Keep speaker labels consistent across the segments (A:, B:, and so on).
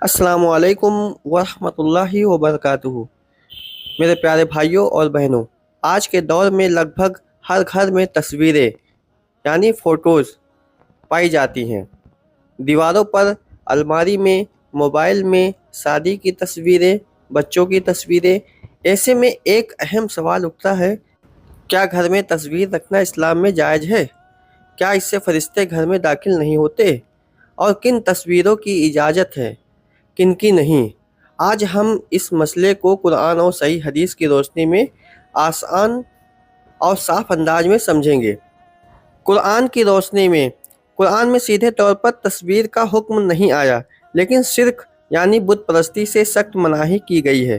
A: السلام علیکم ورحمۃ اللہ وبرکاتہ۔ میرے پیارے بھائیوں اور بہنوں، آج کے دور میں لگ بھگ ہر گھر میں تصویریں یعنی فوٹوز پائی جاتی ہیں۔ دیواروں پر، الماری میں، موبائل میں شادی کی تصویریں، بچوں کی تصویریں۔ ایسے میں ایک اہم سوال اٹھتا ہے، کیا گھر میں تصویر رکھنا اسلام میں جائز ہے؟ کیا اس سے فرشتے گھر میں داخل نہیں ہوتے؟ اور کن تصویروں کی اجازت ہے، کن کی نہیں؟ آج ہم اس مسئلے کو قرآن اور صحیح حدیث کی روشنی میں آسان اور صاف انداز میں سمجھیں گے۔ قرآن کی روشنی میں، قرآن میں سیدھے طور پر تصویر کا حکم نہیں آیا، لیکن شرک یعنی بت پرستی سے سخت مناہی کی گئی ہے۔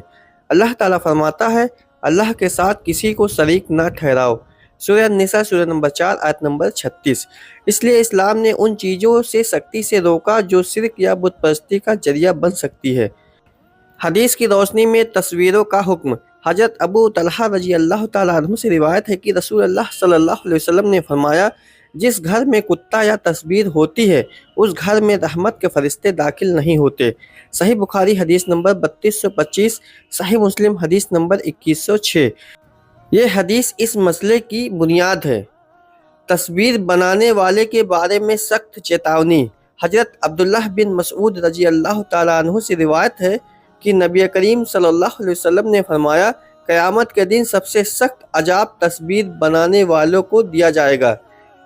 A: اللہ تعالیٰ فرماتا ہے، اللہ کے ساتھ کسی کو شریک نہ ٹھہراؤ۔ سورہ النساء سورہ نمبر 4 آیت نمبر 36۔ اس لیے اسلام نے ان چیزوں سے سختی سے روکا جو شرک یا بت پرستی کا ذریعہ بن سکتی ہے۔ حدیث کی روشنی میں تصویروں کا حکم۔ حضرت ابو طلحہ رضی اللہ تعالیٰ عنہ سے روایت ہے کہ رسول اللہ صلی اللہ علیہ وسلم نے فرمایا، جس گھر میں کتا یا تصویر ہوتی ہے اس گھر میں رحمت کے فرشتے داخل نہیں ہوتے۔ صحیح بخاری حدیث نمبر 3225، صحیح مسلم حدیث نمبر 2106۔ یہ حدیث اس مسئلے کی بنیاد ہے۔ تصویر بنانے والے کے بارے میں سخت چیتاونی۔ حضرت عبداللہ بن مسعود رضی اللہ تعالیٰ عنہ سے روایت ہے کہ نبی کریم صلی اللہ علیہ وسلم نے فرمایا، قیامت کے دن سب سے سخت عذاب تصویر بنانے والوں کو دیا جائے گا۔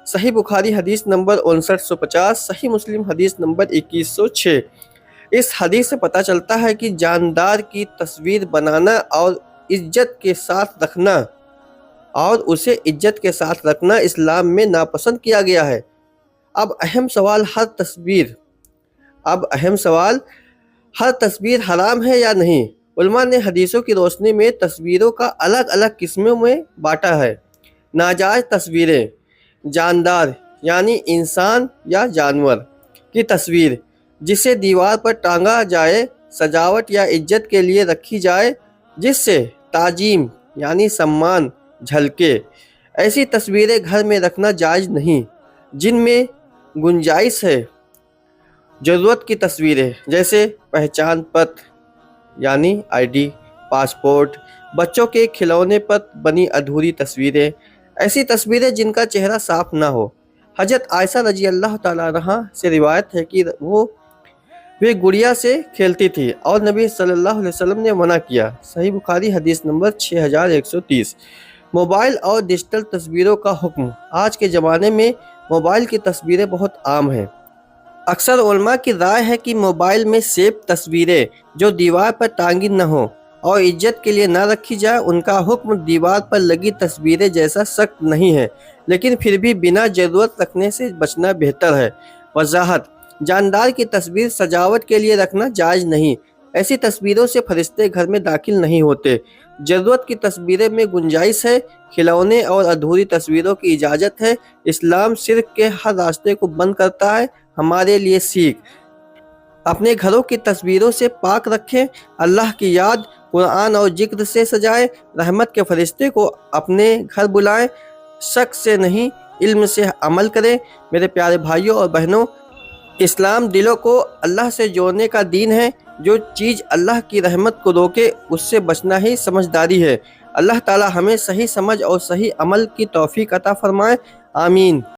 A: صحیح بخاری حدیث نمبر 5950، صحیح مسلم حدیث نمبر 2106۔ اس حدیث سے پتہ چلتا ہے کہ جاندار کی تصویر بنانا اور اسے عزت کے ساتھ رکھنا اسلام میں ناپسند کیا گیا ہے۔ اب اہم سوال، ہر تصویر حرام ہے یا نہیں؟ علماء نے حدیثوں کی روشنی میں تصویروں کا الگ الگ قسموں میں بانٹا ہے۔ ناجائز تصویریں: جاندار یعنی انسان یا جانور کی تصویر جسے دیوار پر ٹانگا جائے، سجاوٹ یا عزت کے لیے رکھی جائے، جس سے تعظیم یعنی سمان جھلکے، ایسی تصویریں گھر میں رکھنا جائز نہیں۔ جن میں گنجائش ہے، ضرورت کی تصویریں جیسے پہچان پتر یعنی ID، پاسپورٹ، بچوں کے کھلونے پر بنی ادھوری تصویریں، ایسی تصویریں جن کا چہرہ صاف نہ ہو۔ حضرت عائشہ رضی اللہ تعالیٰ عنہا سے روایت ہے کہ وہ گڑیا سے کھیلتی تھی اور نبی صلی اللہ علیہ وسلم نے منع کیا۔ صحیح بخاری حدیث نمبر 6130۔ موبائل اور ڈیجیٹل تصویروں کا حکم۔ آج کے زمانے میں موبائل کی تصویریں بہت عام ہیں۔ اکثر علماء کی رائے ہے کہ موبائل میں سیو تصویریں جو دیوار پر ٹانگی نہ ہوں اور عزت کے لیے نہ رکھی جائے، ان کا حکم دیوار پر لگی تصویریں جیسا سخت نہیں ہے، لیکن پھر بھی بنا ضرورت رکھنے سے بچنا بہتر ہے۔ وضاحت: جاندار کی تصویر سجاوٹ کے لیے رکھنا جائز نہیں۔ ایسی تصویروں سے فرشتے گھر میں داخل نہیں ہوتے۔ ضرورت کی تصویریں میں گنجائش ہے۔ کھلونے اور ادھوری تصویروں کی اجازت ہے۔ اسلام شرک کے ہر راستے کو بند کرتا ہے۔ ہمارے لیے سیکھ: اپنے گھروں کی تصویروں سے پاک رکھیں، اللہ کی یاد، قرآن اور ذکر سے سجائیں، رحمت کے فرشتے کو اپنے گھر بلائیں، شک سے نہیں علم سے عمل کریں۔ میرے پیارے بھائیوں اور بہنوں، اسلام دلوں کو اللہ سے جوڑنے کا دین ہے۔ جو چیز اللہ کی رحمت کو روکے اس سے بچنا ہی سمجھداری ہے۔ اللہ تعالی ہمیں صحیح سمجھ اور صحیح عمل کی توفیق عطا فرمائے، آمین۔